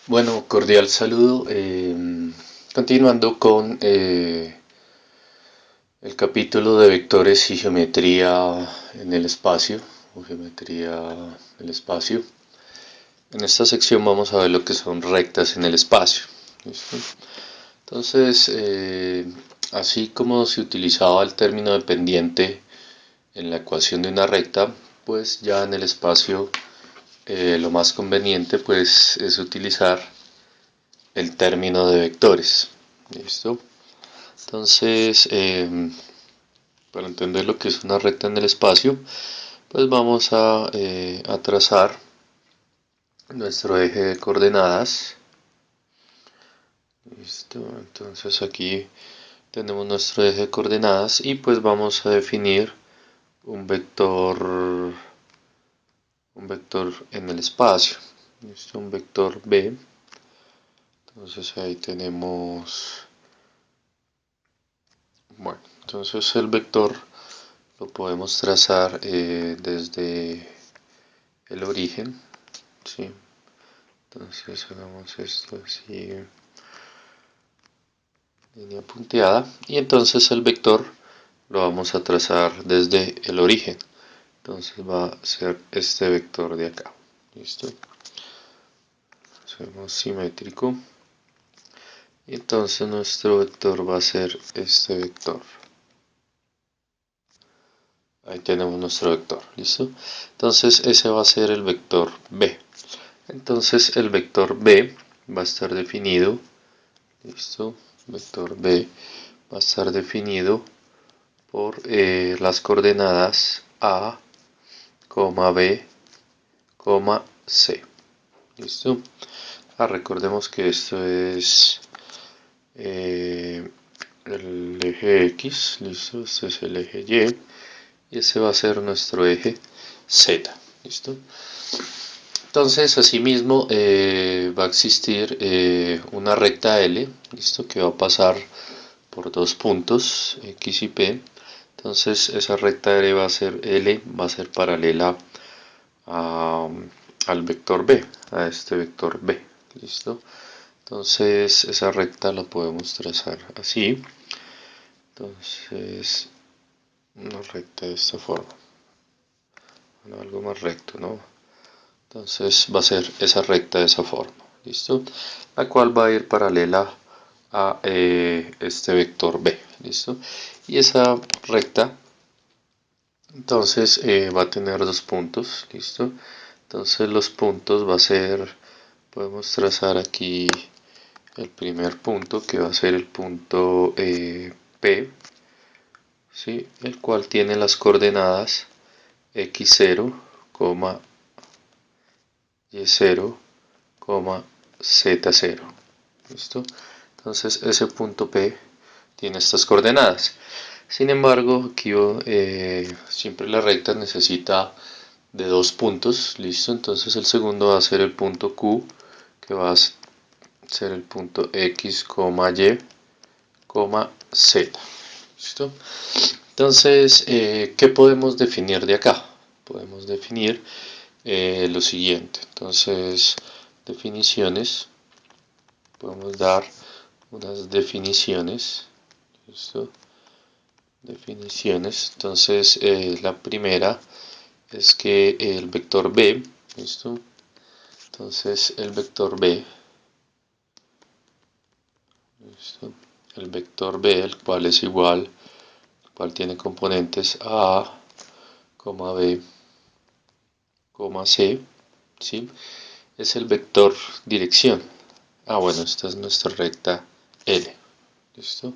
Bueno, cordial saludo. Continuando con el capítulo de vectores y geometría en el espacio, o geometría del espacio. En esta sección vamos a ver lo que son rectas en el espacio. ¿Listo? Entonces, así como se utilizaba el término de pendiente en la ecuación de una recta, pues ya en el espacio lo más conveniente pues es utilizar el término de vectores. ¿Listo? Entonces, para entender lo que es una recta en el espacio, pues vamos a trazar nuestro eje de coordenadas. Listo, entonces aquí tenemos nuestro eje de coordenadas y pues vamos a definir un vector en el espacio. Listo, un vector B. Entonces ahí tenemos, bueno, entonces el vector lo podemos trazar desde el origen, ¿sí? Entonces hagamos esto así, línea punteada, y entonces el vector lo vamos a trazar desde el origen. Entonces va a ser este vector de acá. ¿Listo? Hacemos simétrico. Y entonces nuestro vector va a ser este vector. Ahí tenemos nuestro vector. ¿Listo? Entonces ese va a ser el vector B. Entonces el vector B va a estar definido. ¿Listo? Vector B va a estar definido por las coordenadas A, B, C. ¿Listo? Recordemos que esto es el eje X, ¿listo? Este es el eje y ese va a ser nuestro eje Z, ¿listo? Entonces, asimismo, va a existir una recta L, ¿listo? Que va a pasar por dos puntos, X y P. Entonces, esa recta L va a ser paralela a, al vector B, a este vector B, ¿listo? Entonces, esa recta la podemos trazar así. Entonces, una recta de esta forma. Bueno, algo más recto, ¿no? Entonces va a ser esa recta de esa forma, ¿listo? La cual va a ir paralela a este vector B, ¿listo? Y esa recta, entonces va a tener dos puntos, ¿listo? Entonces los puntos va a ser, podemos trazar aquí el primer punto, que va a ser el punto P, ¿sí? El cual tiene las coordenadas x0, y0, z0. ¿Listo? Entonces ese punto P tiene estas coordenadas. Sin embargo, aquí siempre la recta necesita de dos puntos. ¿Listo? Entonces el segundo va a ser el punto Q, que va a ser el punto X, Y, Z. ¿Listo? Entonces, ¿qué podemos definir de acá? Podemos definir lo siguiente. Entonces, definiciones. Podemos dar unas definiciones. ¿Listo? Definiciones. Entonces, la primera es que el vector B, ¿listo? Entonces, el vector B, ¿listo? El vector B, el cual es igual, el cual tiene componentes A, B, C, ¿sí? Es el vector dirección. Bueno, esta es nuestra recta L, ¿listo?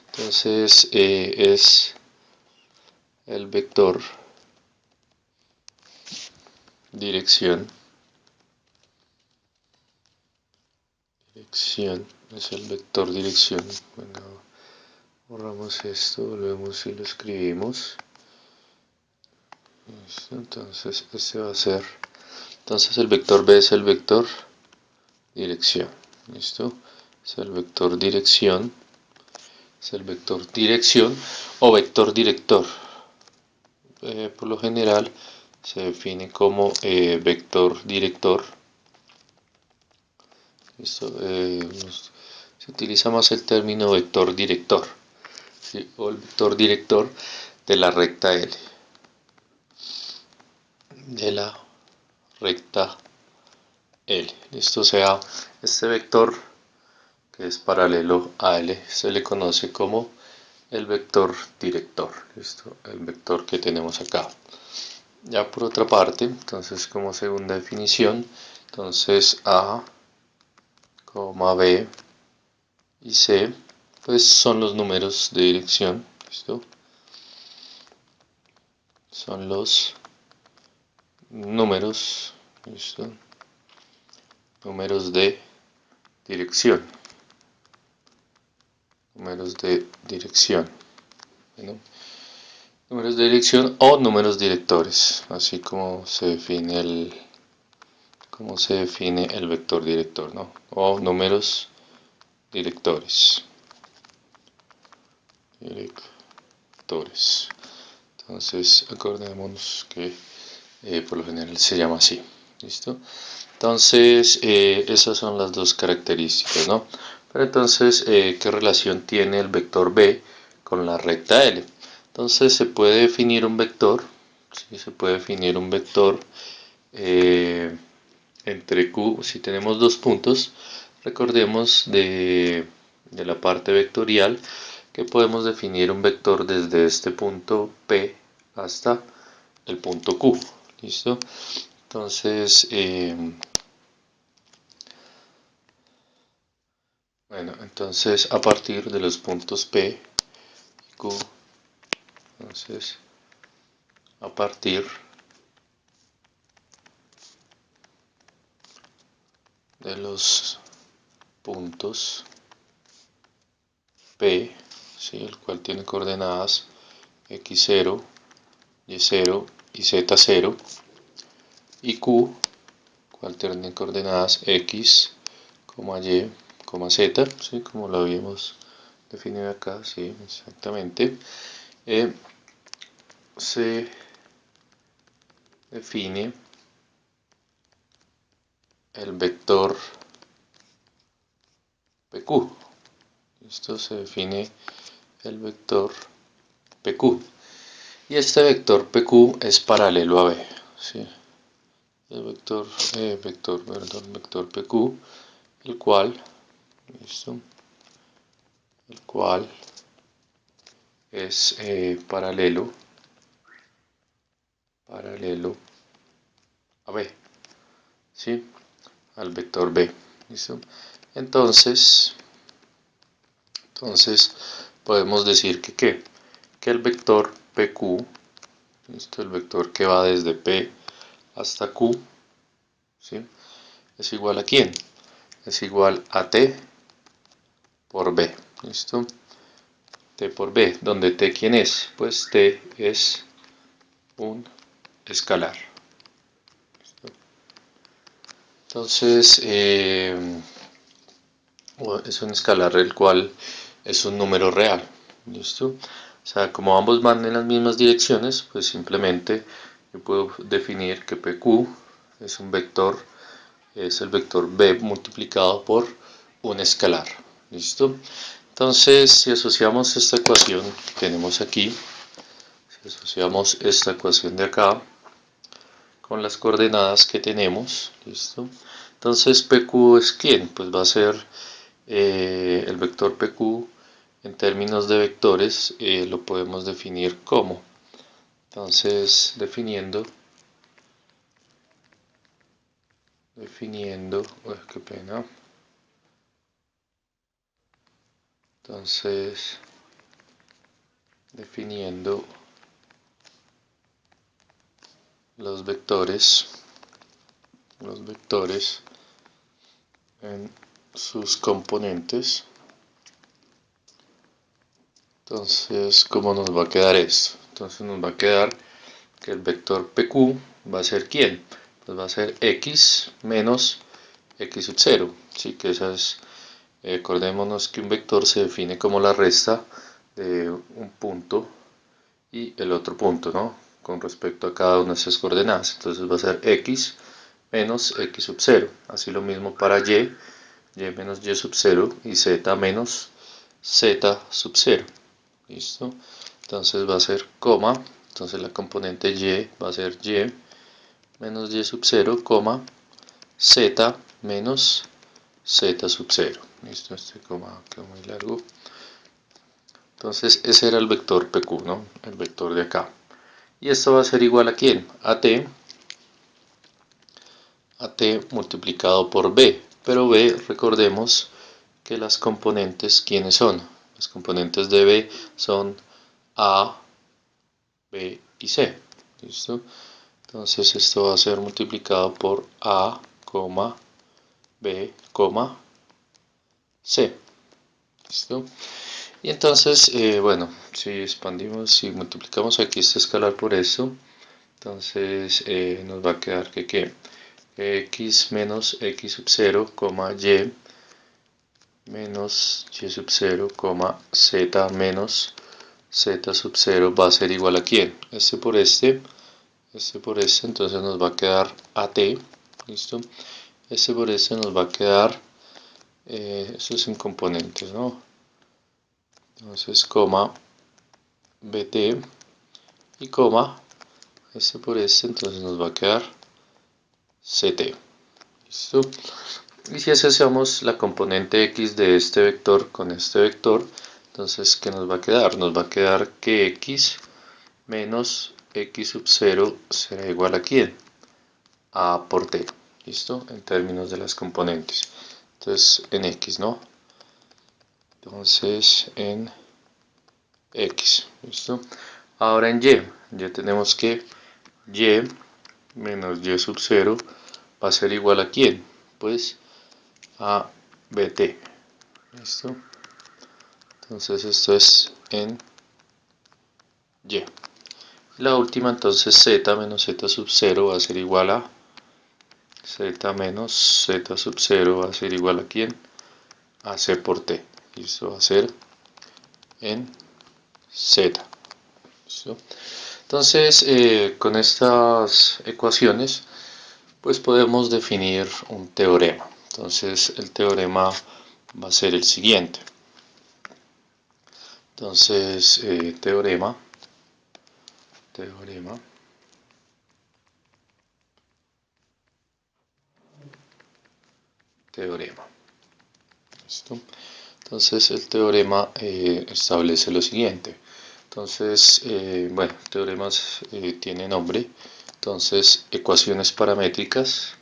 Entonces, es el vector dirección es el vector dirección. Bueno, borramos esto, volvemos y lo escribimos. ¿Listo? Entonces este va a ser, entonces el vector B es el vector dirección. ¿Listo? Es el vector dirección, es el vector dirección o vector director. Por lo general se define como vector director. ¿Listo? Se utiliza más el término vector director, ¿sí? O el vector director de la recta L. De la recta L. ¿Listo? O sea, este vector que es paralelo a L se le conoce como el vector director. ¿Listo? El vector que tenemos acá. Ya por otra parte, entonces como segunda definición, entonces A, B y C, pues son los números de dirección. ¿Listo? Son los números, ¿listo? Números de dirección. Números de dirección. Bueno, números de dirección o números directores, así como se define el vector director, ¿no? O números directores. Directores. Entonces, acordémonos que por lo general se llama así. ¿Listo? Entonces, esas son las dos características, ¿no? Pero entonces, ¿qué relación tiene el vector B con la recta L? Entonces, se puede definir un vector, ¿sí? Se puede definir un vector entre Q, si tenemos dos puntos, recordemos de la parte vectorial que podemos definir un vector desde este punto P hasta el punto Q. ¿Listo? Entonces, bueno, entonces a partir de los puntos P y Q, entonces a partir de los puntos P, ¿sí? El cual tiene coordenadas x0, y0 y z0, y Q, cual tiene coordenadas x, y, z, ¿sí? Como lo habíamos definido acá, sí, exactamente. Se define el vector PQ. Esto se define el vector PQ. Y este vector PQ es paralelo a B. ¿Sí? El vector PQ, el cual, ¿listo? El cual es paralelo a B, ¿sí? Al vector B, ¿listo? Entonces podemos decir que ¿qué? Que el vector PQ, ¿listo? El vector que va desde P hasta Q, ¿sí? Es igual a ¿quién? Es igual a T por B, ¿listo? T por B, donde T ¿quién es? Pues T es un escalar. ¿Listo? Entonces, es un escalar el cual es un número real. ¿Listo? O sea, como ambos van en las mismas direcciones, pues simplemente yo puedo definir que PQ es un vector, es el vector B multiplicado por un escalar. ¿Listo? Entonces, si asociamos esta ecuación que tenemos aquí, si asociamos esta ecuación de acá con las coordenadas que tenemos, ¿listo? Entonces, PQ es ¿quién? Pues va a ser el vector PQ en términos de vectores lo podemos definir como, entonces qué pena, entonces definiendo los vectores en sus componentes. Entonces, ¿cómo nos va a quedar esto? Entonces nos va a quedar que el vector PQ va a ser ¿quién? Pues va a ser x menos x sub 0, ¿sí? Que esa es, acordémonos que un vector se define como la resta de un punto y el otro punto, ¿no? Con respecto a cada una de esas coordenadas. Entonces va a ser x menos x sub 0. Así lo mismo para y y menos y sub 0 y z menos z sub 0. ¿Listo? Entonces va a ser coma, entonces la componente y va a ser y menos y sub 0, coma, z menos z sub 0. ¿Listo? Este coma quedó muy largo. Entonces ese era el vector PQ, ¿no? El vector de acá. Y esto va a ser igual a ¿quién? A t multiplicado por b. Pero b, recordemos que las componentes, ¿quiénes son? Las componentes de b son a, b y c. ¿Listo? Entonces esto va a ser multiplicado por a, b, c. ¿Listo? Y entonces, bueno, si expandimos, si multiplicamos aquí este escalar por esto, entonces nos va a quedar que x menos x sub 0, y menos y sub 0, z menos z sub 0 va a ser igual a ¿quién? Este por este, entonces nos va a quedar at, ¿listo? Este por este nos va a quedar, eso es en componentes, ¿no? Entonces, bt y este por este, entonces nos va a quedar ct. ¿Listo? Y si asociamos la componente x de este vector con este vector, entonces, ¿qué nos va a quedar? Nos va a quedar que x menos x sub 0 será igual a ¿quién? A por t. ¿Listo? En términos de las componentes. Entonces, en x, ¿no? Entonces, en x. ¿Listo? Ahora en y. Ya tenemos que y menos y sub 0 va a ser igual a ¿quién? Pues a bt. ¿Listo? Entonces esto es en y. La última entonces z menos z sub 0 va a ser igual a z menos z sub 0 va a ser igual a ¿quién? A c por t. Y esto va a ser en z. ¿Listo? Entonces con estas ecuaciones pues podemos definir un teorema. Entonces el teorema va a ser el siguiente. Entonces teorema ¿Listo? Entonces el teorema establece lo siguiente. Entonces, bueno, el teorema tiene nombre. Entonces, ecuaciones paramétricas.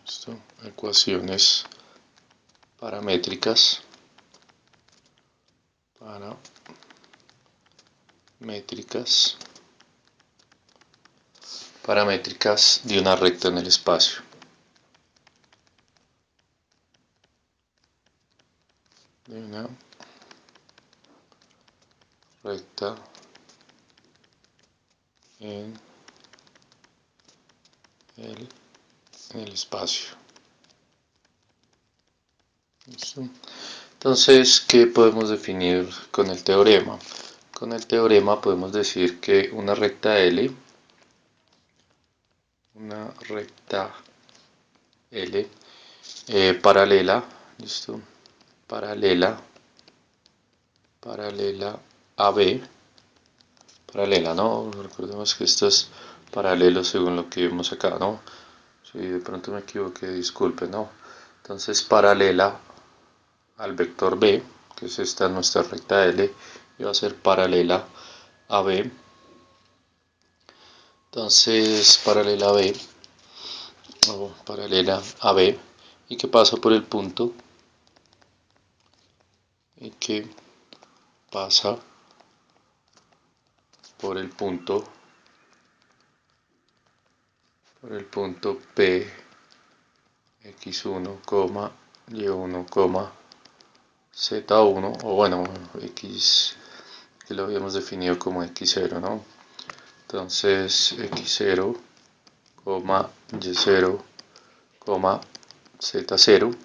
¿Listo? Ecuaciones paramétricas. Paramétricas de una recta en el espacio. De una recta en el espacio. ¿Listo? Entonces, ¿qué podemos definir con el teorema? Con el teorema podemos decir que una recta L, paralela, ¿listo? Paralela a B, paralela, ¿no? Recordemos que esto es paralelo según lo que vimos acá, ¿no? Si de pronto me equivoqué, disculpe, ¿no? Entonces, paralela al vector B, que es esta nuestra recta L, y va a ser paralela a B. Entonces, paralela a B, y que pasa por el punto, P, x1, y1, z1, o bueno, x que lo habíamos definido como x0, ¿no? Entonces x0, y0, z0,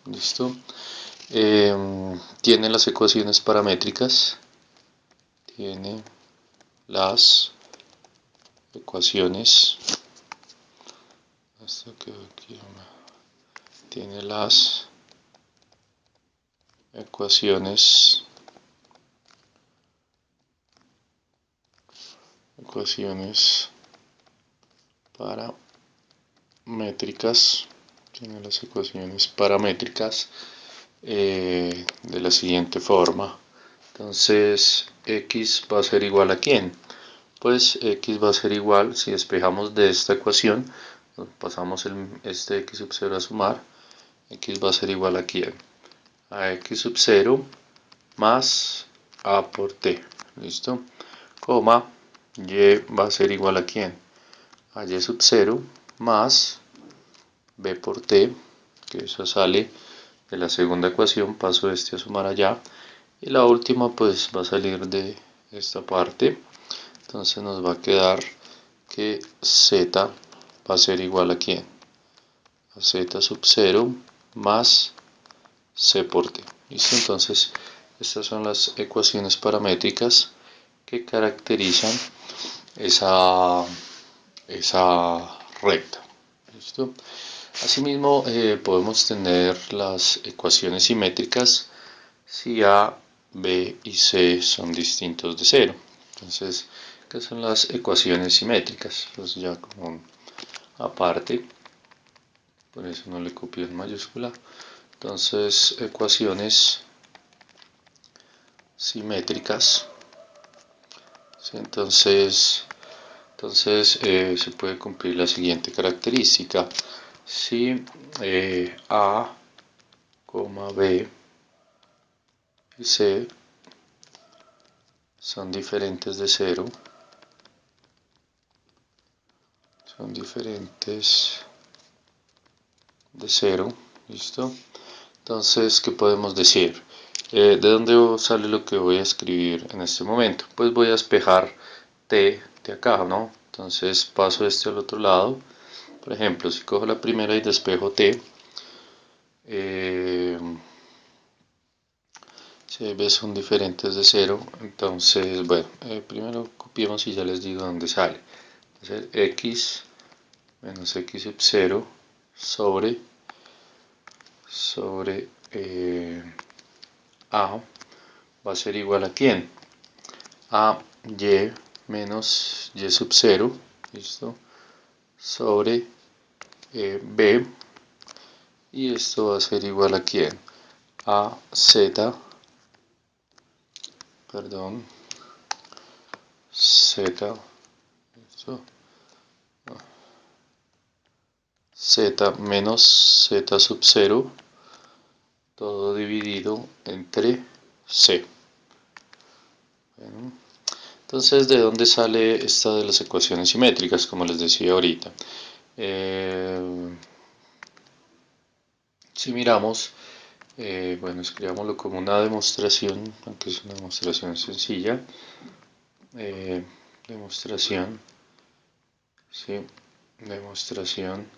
¿listo? Tiene las ecuaciones paramétricas, tiene las ecuaciones esto que aquí tiene las ecuaciones paramétricas, tiene las ecuaciones paramétricas de la siguiente forma. Entonces x va a ser igual a ¿quién? Pues x va a ser igual, si despejamos de esta ecuación, pasamos este x sub 0 a sumar, x va a ser igual a ¿quién? A x sub 0 más a por t, ¿listo? Coma, y va a ser igual a ¿quién? A y sub 0 más b por t, que eso sale de la segunda ecuación, paso este a sumar allá, y la última pues va a salir de esta parte, entonces nos va a quedar que z va a ser igual a ¿quién? A z sub 0 más c por t, ¿listo? Entonces estas son las ecuaciones paramétricas que caracterizan esa recta, ¿listo? Asimismo, podemos tener las ecuaciones simétricas si A, B y C son distintos de 0. Entonces, ¿qué son las ecuaciones simétricas? Pues ya como aparte, por eso no le copié en mayúscula. Entonces, ecuaciones simétricas. ¿Sí? Entonces se puede cumplir la siguiente característica. Si A, B y C son diferentes de 0, ¿listo? Entonces, ¿qué podemos decir? ¿De dónde sale lo que voy a escribir en este momento? Pues voy a despejar t de acá, ¿no? Entonces paso este al otro lado. Por ejemplo, si cojo la primera y despejo t, si ves son diferentes de 0, entonces, bueno, primero copiemos y ya les digo dónde sale. Entonces, x menos x sub 0 sobre a va a ser igual a ¿quién? A y menos y sub 0, ¿listo? Sobre b, y esto va a ser igual a ¿quién? A z, perdón, z, ¿listo? Z menos z sub 0, todo dividido entre c. Bueno, entonces, ¿de dónde sale esta de las ecuaciones simétricas? Como les decía ahorita. Si miramos, bueno, escribámoslo como una demostración, aunque es una demostración sencilla. Demostración, ¿sí? Demostración.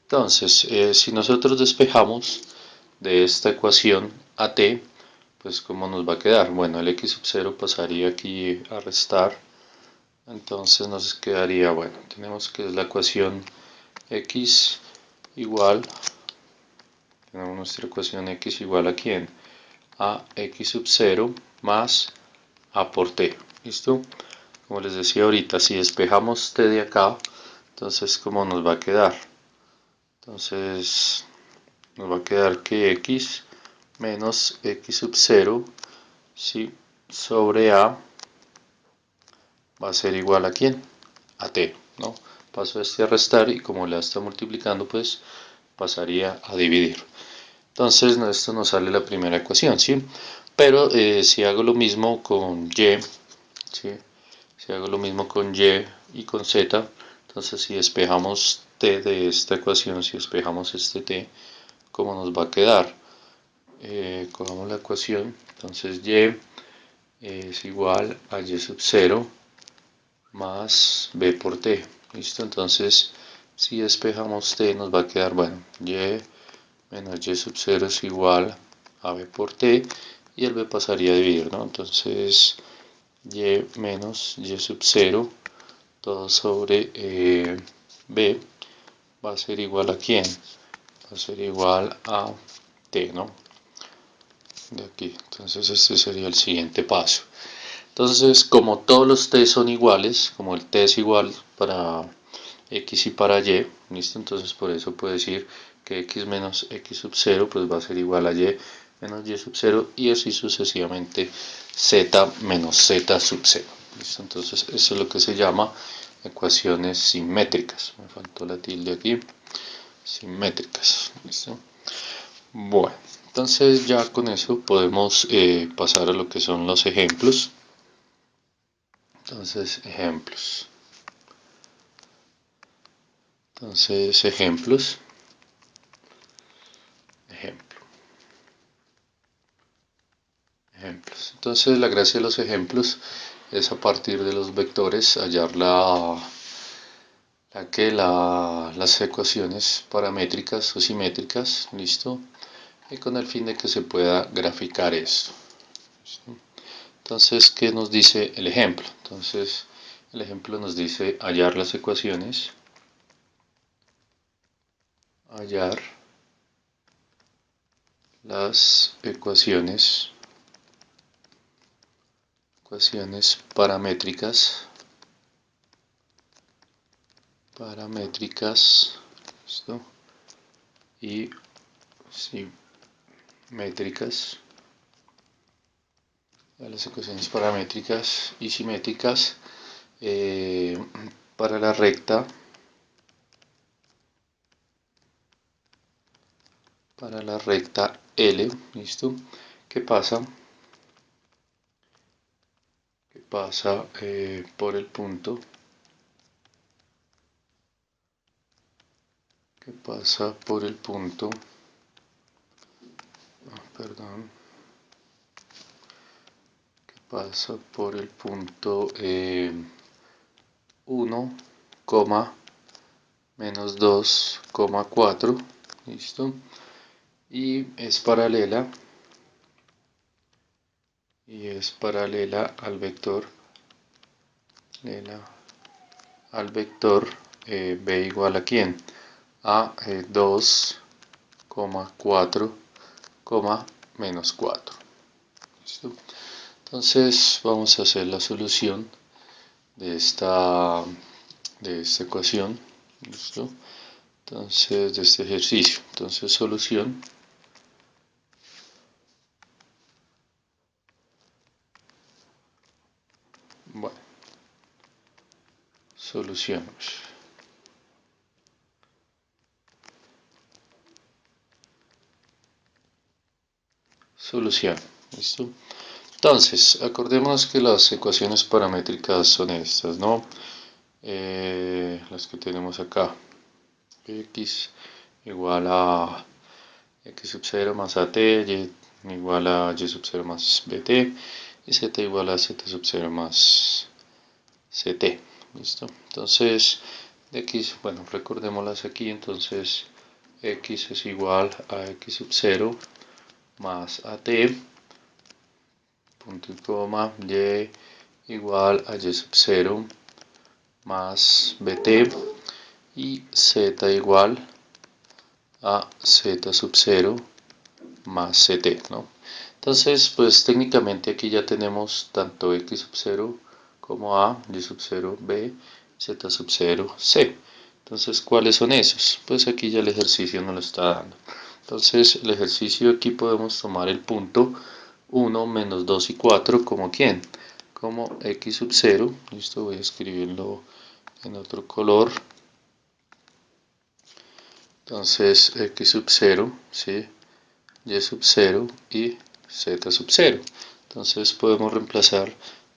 Entonces, si nosotros despejamos de esta ecuación a t, pues ¿cómo nos va a quedar? Bueno, el x sub 0 pasaría aquí a restar, entonces nos quedaría, bueno, tenemos que es la ecuación x igual, tenemos nuestra ecuación x igual a ¿quién? A x sub 0 más a por t, ¿listo? Como les decía ahorita, si despejamos t de acá, entonces ¿cómo nos va a quedar? Entonces nos va a quedar que x menos x sub 0, ¿sí? Sobre a va a ser igual a ¿quién? A t, ¿no? Paso este a restar y como la está multiplicando, pues pasaría a dividir. Entonces esto nos sale la primera ecuación, ¿sí? Pero si hago lo mismo con y, ¿sí? Si hago lo mismo con y con z, entonces si despejamos t de esta ecuación, si despejamos este t, ¿cómo nos va a quedar? Cogamos la ecuación, entonces y es igual a y sub 0 más b por t, ¿listo? Entonces si despejamos t nos va a quedar, bueno, y menos y sub 0 es igual a b por t, y el b pasaría a dividir, ¿no? Entonces y menos y sub 0, todo sobre B va a ser igual a ¿quién? Va a ser igual a T, ¿no? De aquí. Entonces este sería el siguiente paso. Entonces, como todos los t son iguales, como el t es igual para x y para y, ¿listo? Entonces por eso puedo decir que x menos x sub 0 pues va a ser igual a y menos y sub 0 y así sucesivamente z menos z sub 0. ¿Listo? Entonces eso es lo que se llama ecuaciones simétricas. Me faltó la tilde aquí. Simétricas. ¿Listo? Bueno, entonces ya con eso podemos pasar a lo que son los ejemplos. Entonces, ejemplos. Ejemplo. Ejemplos. Entonces, la gracia de los ejemplos es a partir de los vectores hallar las ecuaciones paramétricas o simétricas, ¿listo? Y con el fin de que se pueda graficar esto. ¿Listo? Entonces, ¿qué nos dice el ejemplo? Entonces, el ejemplo nos dice hallar las ecuaciones, hallar las ecuaciones paramétricas, ¿listo? Y simétricas, las ecuaciones paramétricas y simétricas para la recta L, ¿listo? ¿Qué pasa? Que pasa por el punto, perdón, que pasa por el punto 1, menos 2,4, ¿listo? Y es paralela al vector b igual a ¿quién? A 2,4, menos 4. ¿Listo? Entonces vamos a hacer la solución de esta ecuación. ¿Listo? Entonces, de este ejercicio. Entonces, solución. Bueno, solucionamos. Solución. ¿Listo? Entonces, acordémonos que las ecuaciones paramétricas son estas, ¿no? Las que tenemos acá. X igual a x sub 0 más at, y igual a y sub 0 más bt, y z igual a z sub 0 más ct. ¿Listo? Entonces, de x, bueno, recordémoslas aquí, entonces x es igual a x sub 0 más at, punto y coma, y igual a y sub 0 más bt, y z igual a z sub 0 más ct, ¿no? Entonces, pues técnicamente aquí ya tenemos tanto x sub 0 como a, y sub 0 b, z sub 0 c. Entonces, ¿cuáles son esos? Pues aquí ya el ejercicio nos lo está dando. Entonces, el ejercicio aquí podemos tomar el punto 1, menos 2 y 4 como ¿quién? Como x sub 0. Listo, voy a escribirlo en otro color. Entonces, x sub 0, ¿sí? Y sub 0 y z sub 0. Entonces podemos reemplazar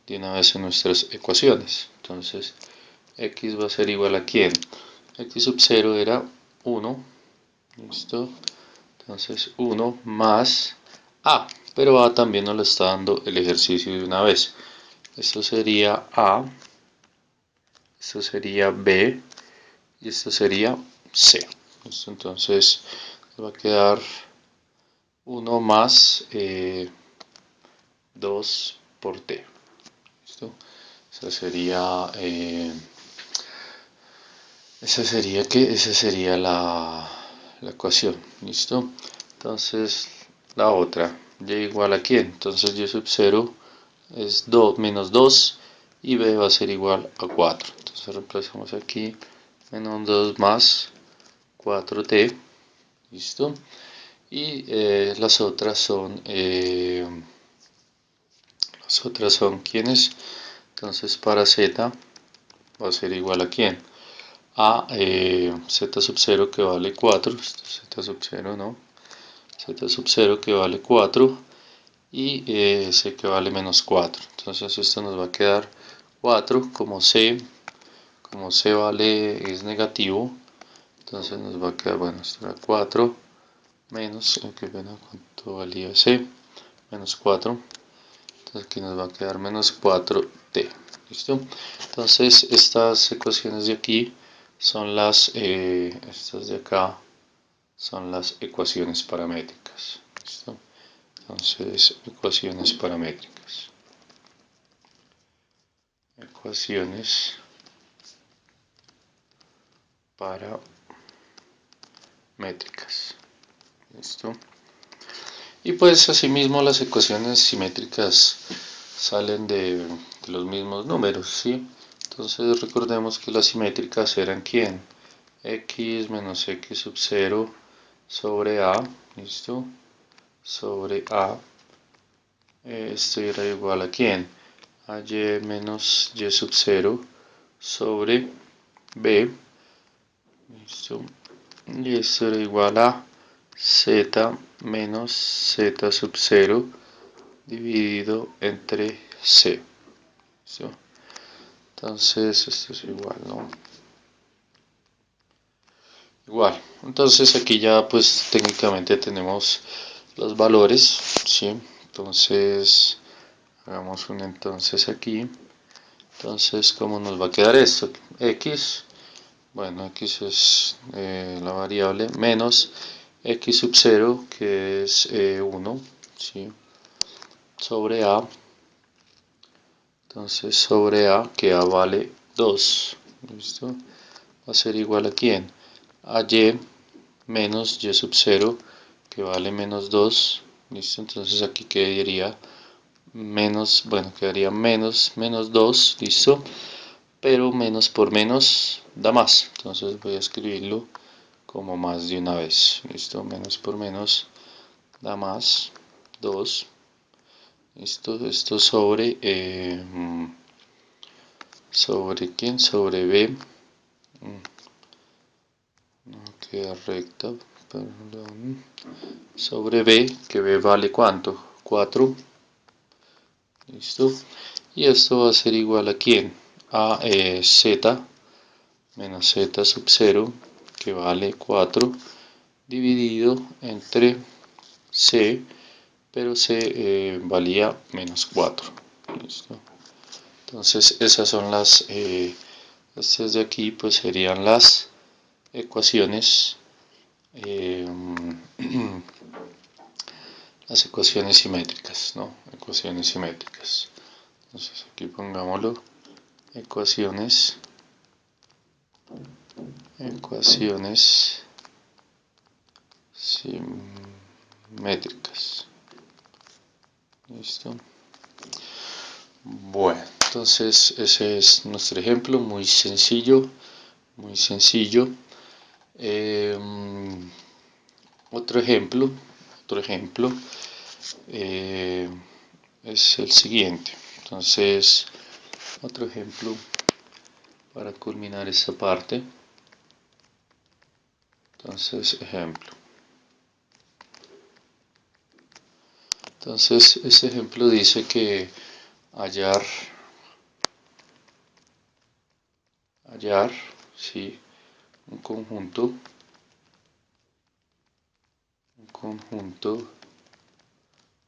de una vez en nuestras ecuaciones. Entonces x va a ser igual a ¿quién? X sub 0 era 1, ¿listo? Entonces 1 más a, pero a también nos lo está dando el ejercicio de una vez. Esto sería a, esto sería b y esto sería c. ¿Listo? Entonces va a quedar 1 más 2 por t. ¿Listo? Esa sería Esa sería la ecuación, ¿listo? Entonces, la otra, y igual a quién, entonces y sub 0 es 2 menos 2 y b va a ser igual a 4. Entonces reemplazamos aquí menos 2 más 4t, ¿listo? Y las otras son quiénes. Entonces para z va a ser igual a quién, a z sub 0 que vale 4, esto es z sub 0, ¿no? Z sub 0 que vale 4 y c que vale menos 4. Entonces esto nos va a quedar 4 como c vale es negativo, entonces nos va a quedar, bueno, esto era 4 menos, ¿cuánto valía c? Menos 4, entonces aquí nos va a quedar menos 4t, ¿listo? Entonces estas ecuaciones de aquí son estas de acá son las ecuaciones paramétricas, ¿listo? Entonces, ecuaciones paramétricas. Ecuaciones paramétricas. ¿Listo? Y pues asimismo las ecuaciones simétricas salen de los mismos números, ¿sí? Entonces recordemos que las simétricas eran ¿quién? X menos X sub 0 sobre A, ¿listo? Sobre A. Esto era igual a ¿quién? A Y menos Y sub 0 sobre B, ¿listo? Y esto era igual a Z menos Z sub 0 dividido entre C, ¿listo? Entonces esto es igual, ¿no? Igual, entonces aquí ya pues técnicamente tenemos los valores, ¿sí? Entonces hagamos un entonces aquí. Entonces, ¿cómo nos va a quedar esto? X, bueno, X es la variable, menos X sub 0, que es 1, ¿sí? Sobre A, entonces sobre A, que A vale 2, ¿listo? Va a ser igual a quién? A Y menos Y sub 0, que vale menos 2, ¿listo? Entonces aquí quedaría menos, bueno, quedaría menos 2, ¿listo? Pero menos por menos da más, entonces voy a escribirlo como más de una vez, ¿listo? Menos por menos da más, 2, ¿listo? Esto sobre quién, sobre B, no queda recta, perdón, sobre B, que B vale ¿cuánto? 4, ¿listo? Y esto va a ser igual a quién, a Z menos Z sub 0, que vale 4, dividido entre C, pero C valía menos 4, ¿listo? Entonces esas son estas de aquí pues serían las ecuaciones, eh, las ecuaciones simétricas, ¿no? Ecuaciones simétricas. Entonces aquí pongámoslo, ecuaciones, ecuaciones simétricas. ¿Listo? Bueno, entonces ese es nuestro ejemplo, muy sencillo, muy sencillo. Otro ejemplo, otro ejemplo es el siguiente. Entonces, otro ejemplo para culminar esta parte. Entonces, ejemplo. Entonces, este ejemplo dice que hallar, sí, un conjunto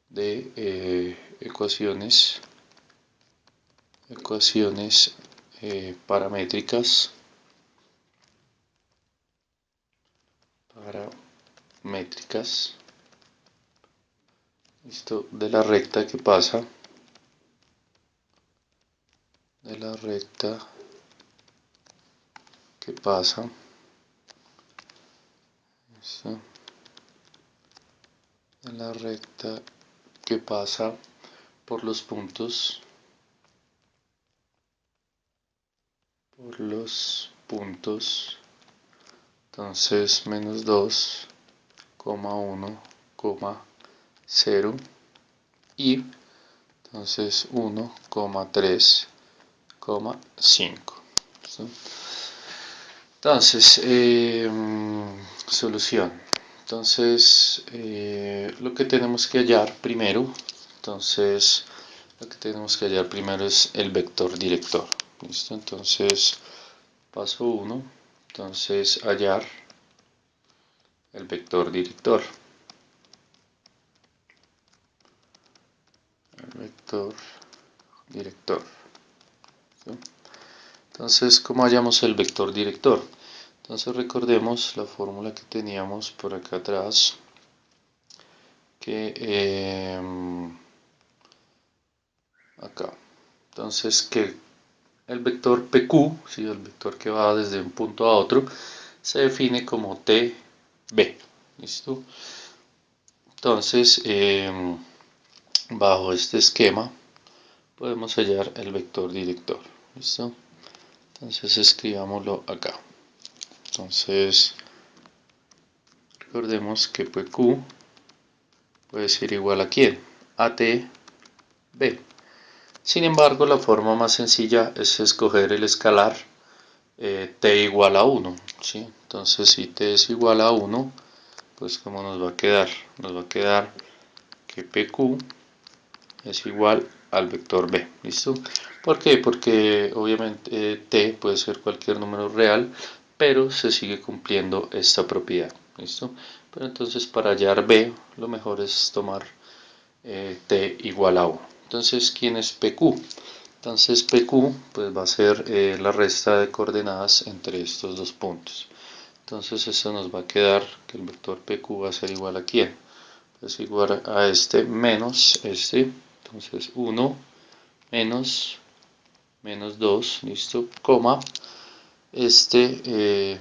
de ecuaciones paramétricas esto de la recta que pasa de la recta que pasa, ¿listo? En la recta que pasa por los puntos, entonces menos 2, 1, 0 y entonces 1, 3, 5. ¿Sí? Entonces, solución. Entonces, lo que tenemos que hallar primero, es el vector director. ¿Listo? Entonces, paso 1, entonces hallar el vector director. ¿Sí? Entonces, ¿cómo hallamos el vector director? Entonces recordemos la fórmula que teníamos por acá atrás, que acá. Entonces que el vector PQ, ¿sí? El vector que va desde un punto a otro, se define como TB. ¿Listo? Entonces, bajo este esquema podemos hallar el vector director. ¿Listo? Entonces escribámoslo acá. Entonces recordemos que PQ puede ser igual a ¿quién? A TB. Sin embargo, la forma más sencilla es escoger el escalar t igual a 1. ¿sí? Entonces, si t es igual a 1, pues ¿cómo nos va a quedar? Nos va a quedar que PQ es igual al vector B. ¿Listo? ¿Por qué? Porque obviamente t puede ser cualquier número real, pero se sigue cumpliendo esta propiedad. ¿Listo? Pero entonces para hallar B, lo mejor es tomar t igual a 1. Entonces, ¿quién es PQ? Entonces PQ pues va a ser la resta de coordenadas entre estos dos puntos. Entonces eso nos va a quedar que el vector PQ va a ser igual a ¿quién? Es igual a este menos este. Entonces 1 menos 2, listo, coma,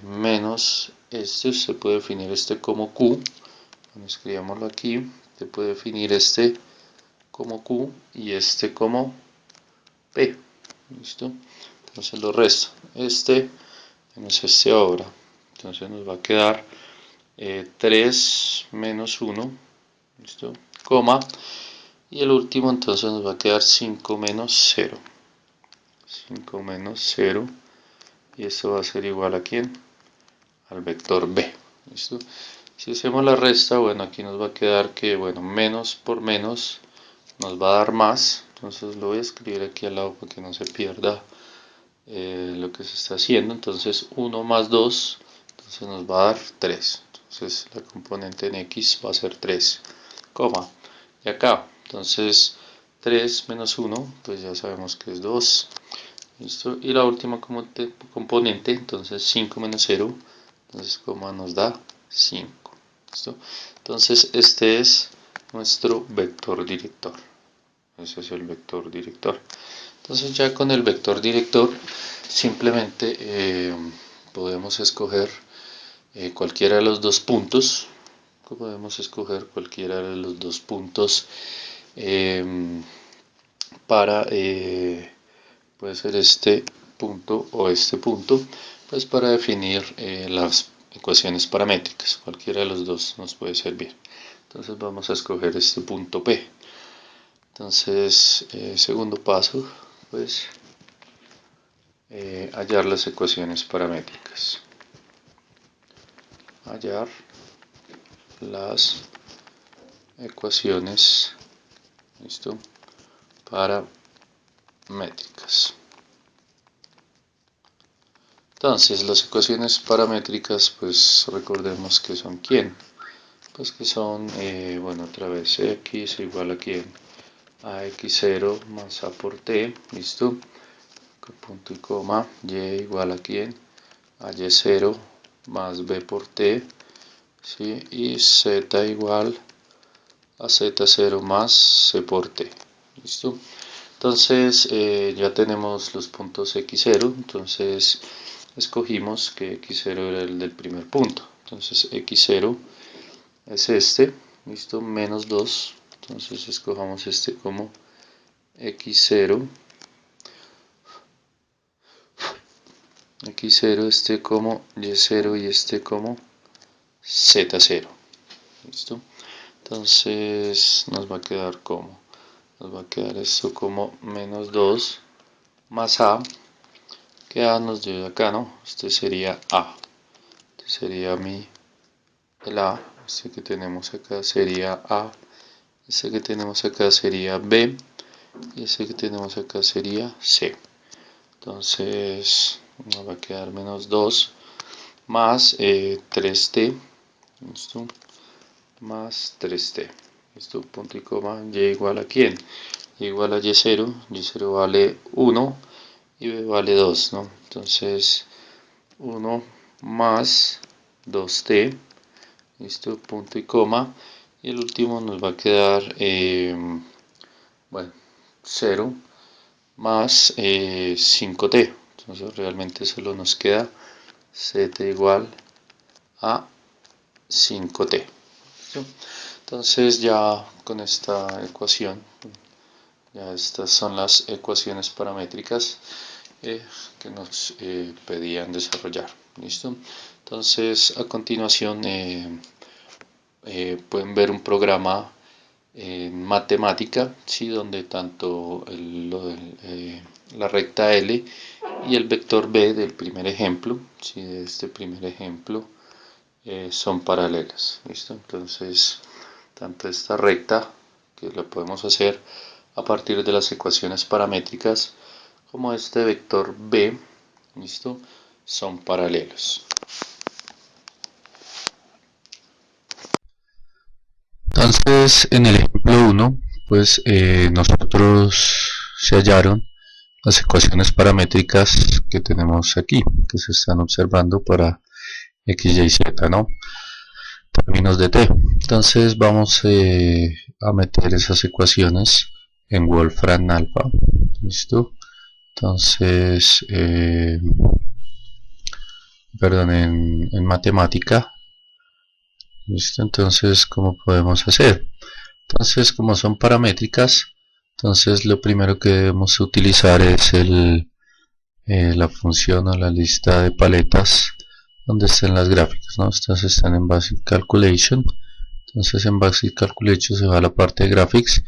menos se puede definir este como Q. Bueno, escribámoslo aquí. Se puede definir este como Q y este como P. ¿Listo? Entonces lo resto. Menos ahora. Entonces nos va a quedar 3 menos 1. ¿Listo? Coma. Y el último entonces nos va a quedar 5 menos 0. 5 menos 0. Y esto va a ser igual a ¿quién? Al vector B. ¿Listo? Si hacemos la resta, bueno, aquí nos va a quedar que, bueno, menos por menos nos va a dar más. Entonces lo voy a escribir aquí al lado para que no se pierda lo que se está haciendo. Entonces 1 más 2, entonces nos va a dar 3. Entonces la componente en X va a ser 3, coma. Y acá, entonces 3 menos 1, pues ya sabemos que es 2. ¿Listo? Y la última componente, entonces 5 menos 0, entonces coma nos da 5. ¿Listo? Entonces este es nuestro vector director. Ese es el vector director. Entonces ya con el vector director simplemente podemos escoger cualquiera de los dos puntos. Podemos escoger cualquiera de los dos puntos para, puede ser este punto o este punto, pues para definir las ecuaciones paramétricas. Cualquiera de los dos nos puede servir. Entonces vamos a escoger este punto P. Entonces, segundo paso, pues hallar las ecuaciones paramétricas. Hallar las ecuaciones, ¿listo? Paramétricas. Entonces, las ecuaciones paramétricas, pues recordemos que son ¿quién? Pues que son, bueno, otra vez x igual a ¿quién? A x0 más a por t, ¿listo? Punto y coma, y igual a ¿quién? A y0 más b por t, ¿sí? Y z igual a z0 más c por t, ¿listo? Entonces ya tenemos los puntos x0, entonces escogimos que x0 era el del primer punto. Entonces x0 es este, listo, menos 2. Entonces escojamos este como x0, este como y0 y este como z0. ¿Listo? Entonces nos va a quedar como, nos va a quedar esto como menos 2 más a, que a nos dio acá, ¿no? Este sería a, este sería el a, este que tenemos acá sería a, este que tenemos acá sería b, y este que tenemos acá sería c. Entonces nos va a quedar menos 2 más 3t, ¿listo? Más 3t, ¿listo? Punto y coma, y igual a quién, y igual a y0, y0 vale 1 y b vale 2, ¿no? Entonces 1 más 2t, ¿listo? Punto y coma, y el último nos va a quedar, bueno, 0 más 5t, entonces realmente solo nos queda z igual a 5t. ¿Sí? Entonces ya con esta ecuación, ya estas son las ecuaciones paramétricas que nos pedían desarrollar. ¿Listo? Entonces a continuación pueden ver un programa en matemática, ¿sí? Donde tanto la recta L y el vector B del primer ejemplo, ¿sí? De este primer ejemplo, son paralelas. ¿Listo? Entonces, tanto esta recta, que la podemos hacer a partir de las ecuaciones paramétricas, como este vector B, ¿listo? Son paralelos. Entonces, en el ejemplo 1, pues nosotros se hallaron las ecuaciones paramétricas que tenemos aquí, que se están observando para x, y, z, ¿no? Términos de t. Entonces vamos a meter esas ecuaciones en Wolfram Alpha. ¿Listo? Entonces, perdón, en matemática. ¿Listo? Entonces, ¿cómo podemos hacer? Entonces, como son paramétricas, entonces lo primero que debemos utilizar es la función o la lista de paletas donde estén las gráficas, ¿no? Estas están en Basic Calculation. Entonces en Basic Calculation se va a la parte de Graphics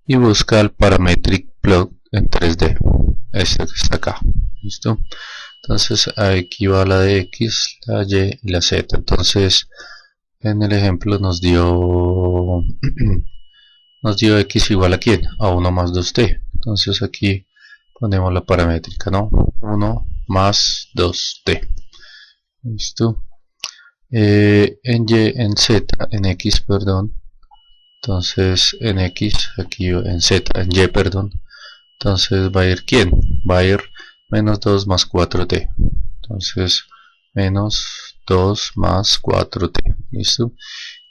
y busca el Parametric Plot en 3D. Este que está acá. ¿Listo? Entonces aquí va la de X, la Y y la Z. Entonces en el ejemplo nos dio X igual a quién? A 1 más 2t. Entonces aquí ponemos la paramétrica, ¿no? 1 más 2t. ¿Listo? en Z, en X, perdón. Entonces en X, aquí en Z, en Y, perdón. Entonces va a ir ¿quién? Va a ir menos 2 más 4t. Entonces menos 2 más 4t. ¿Listo?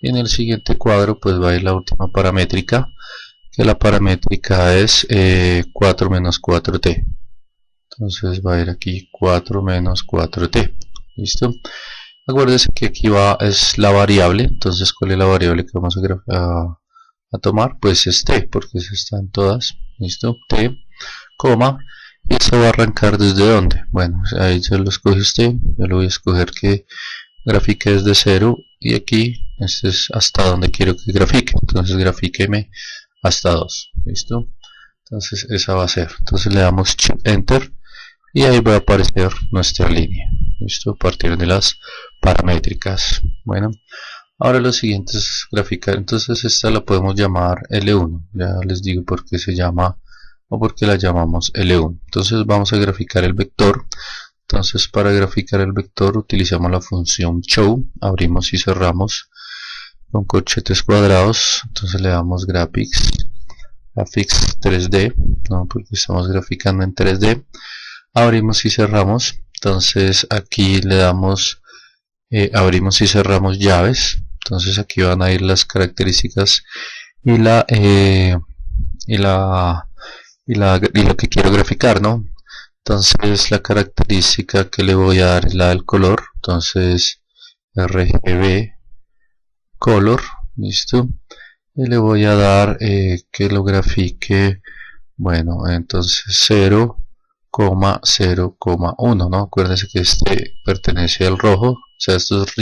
Y en el siguiente cuadro pues va a ir la última paramétrica, que la paramétrica es 4 menos 4t. Entonces va a ir aquí 4 menos 4t. ¿Listo? Acuérdense que aquí es la variable. Entonces, ¿cuál es la variable que vamos a tomar? Pues es t, porque se están todas. ¿Listo? T, coma. Y esto va a arrancar desde dónde. Bueno, ahí se lo escoge usted. Yo lo voy a escoger que grafique desde 0. Y aquí, este es hasta donde quiero que grafique. Entonces, grafíqueme hasta 2. ¿Listo? Entonces, esa va a ser. Entonces, le damos Enter. Y ahí va a aparecer nuestra línea. ¿Listo? A partir de las paramétricas. Bueno, ahora lo siguiente es graficar. Entonces esta la podemos llamar L1. Ya les digo por qué se llama o por qué la llamamos L1. Entonces vamos a graficar el vector. Entonces para graficar el vector utilizamos la función show. Abrimos y cerramos con corchetes cuadrados. Entonces le damos graphics 3D, no, porque estamos graficando en 3D. Abrimos y cerramos. Entonces aquí le damos abrimos y cerramos llaves. Entonces aquí van a ir las características y y lo que quiero graficar, ¿no? Entonces la característica que le voy a dar es la del color. Entonces RGB color, listo. Y le voy a dar que lo grafique, bueno, entonces 0,0,1, ¿no? Acuérdense que este pertenece al rojo, o sea, esto es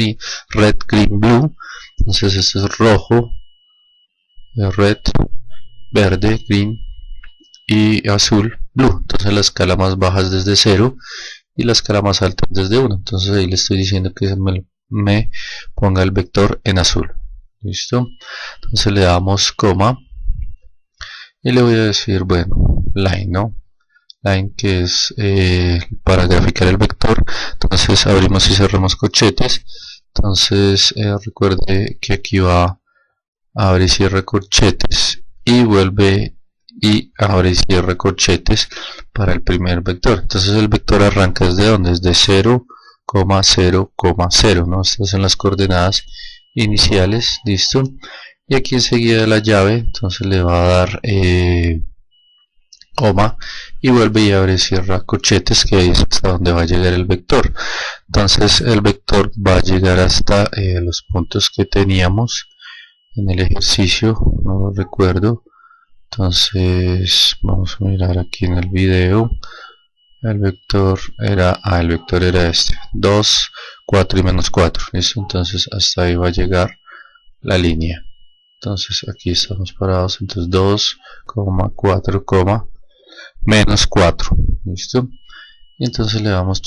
red, green, blue. Entonces esto es rojo, red, verde, green y azul, blue. Entonces la escala más baja es desde 0 y la escala más alta es desde 1. Entonces ahí le estoy diciendo que me ponga el vector en azul. Listo. Entonces le damos coma y le voy a decir, bueno, line, ¿no? Line, que es para graficar el vector. Entonces abrimos y cerramos corchetes. Entonces recuerde que aquí va, abre y cierra corchetes y vuelve y abre y cierra corchetes para el primer vector. Entonces el vector arranca desde donde, desde 0,0,0, ¿no? Estas son las coordenadas iniciales, listo. Y aquí enseguida de la llave, entonces le va a dar coma y vuelve y abre y cierra corchetes, que es hasta donde va a llegar el vector. Entonces el vector va a llegar hasta los puntos que teníamos en el ejercicio, no lo recuerdo. Entonces vamos a mirar aquí en el video. El vector era este, 2, 4 y menos 4, ¿listo? Entonces hasta ahí va a llegar la línea. Entonces aquí estamos parados, entonces 2, 4, menos 4, ¿listo? Y entonces le damos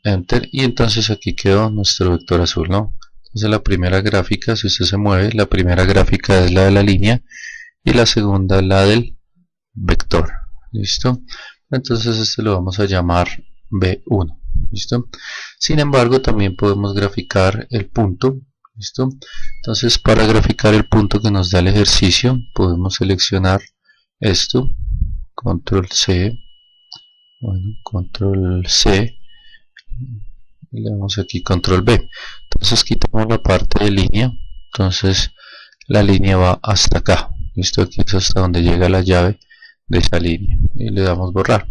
enter y entonces aquí quedó nuestro vector azul, ¿no? Entonces la primera gráfica, si usted se mueve, la primera gráfica es la de la línea y la segunda la del vector, ¿listo? Entonces este lo vamos a llamar B1, ¿listo? Sin embargo, también podemos graficar el punto, ¿listo? Entonces para graficar el punto que nos da el ejercicio, podemos seleccionar esto, control C, bueno, control C, y le damos aquí control B. Entonces quitamos la parte de línea, entonces la línea va hasta acá, ¿listo? Aquí es hasta donde llega la llave de esa línea y le damos borrar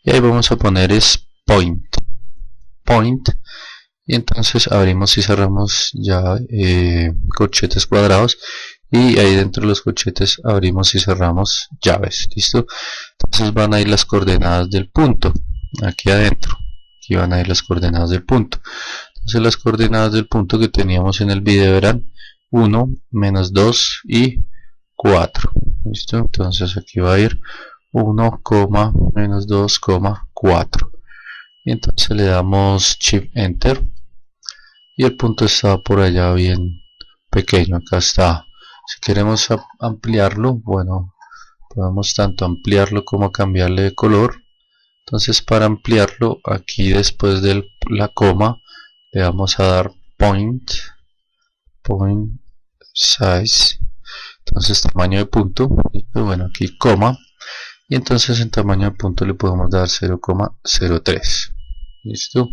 y ahí vamos a poner es point y entonces abrimos y cerramos ya corchetes cuadrados y ahí dentro de los corchetes abrimos y cerramos llaves, listo. Entonces van a ir las coordenadas del punto aquí adentro, aquí van a ir las coordenadas del punto. Entonces las coordenadas del punto que teníamos en el video eran 1, menos 2 y 4, ¿listo? Entonces aquí va a ir 1, menos 2, 4 y entonces le damos shift enter y el punto está por allá bien pequeño, acá está. Si queremos ampliarlo, bueno, podemos tanto ampliarlo como cambiarle de color. Entonces para ampliarlo, aquí después de la coma le vamos a dar point size, entonces tamaño de punto, y bueno, aquí coma, y entonces en tamaño de punto le podemos dar 0,03, listo.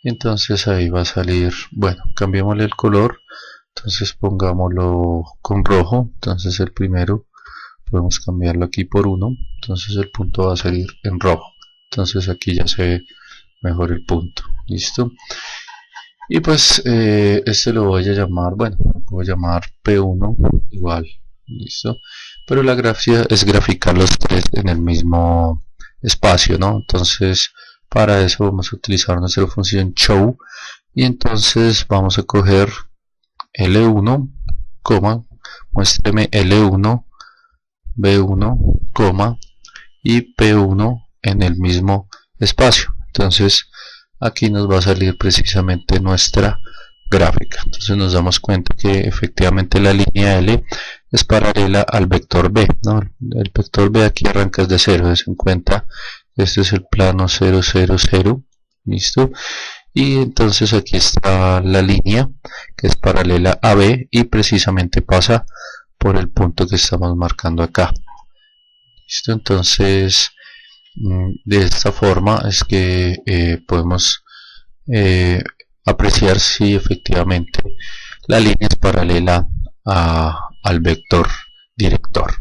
Entonces ahí va a salir, bueno, cambiémosle el color, entonces pongámoslo con rojo, entonces el primero podemos cambiarlo aquí por 1, entonces el punto va a salir en rojo, entonces aquí ya se ve mejor el punto, listo. Y pues este lo voy a llamar, bueno, voy a llamar P1 igual, listo. Pero la gracia es graficar los tres en el mismo espacio, ¿no? Entonces para eso vamos a utilizar nuestra función show y entonces vamos a coger L1, muéstreme L1, B1, y P1 en el mismo espacio. Entonces aquí nos va a salir precisamente nuestra gráfica. Entonces nos damos cuenta que efectivamente la línea L es paralela al vector B, ¿no? El vector B aquí arranca desde 0, des en cuenta, este es el plano 0, 0, 0, listo. Y entonces aquí está la línea que es paralela a B y precisamente pasa por el punto que estamos marcando acá, listo. Entonces de esta forma es que podemos apreciar si efectivamente la línea es paralela al vector director.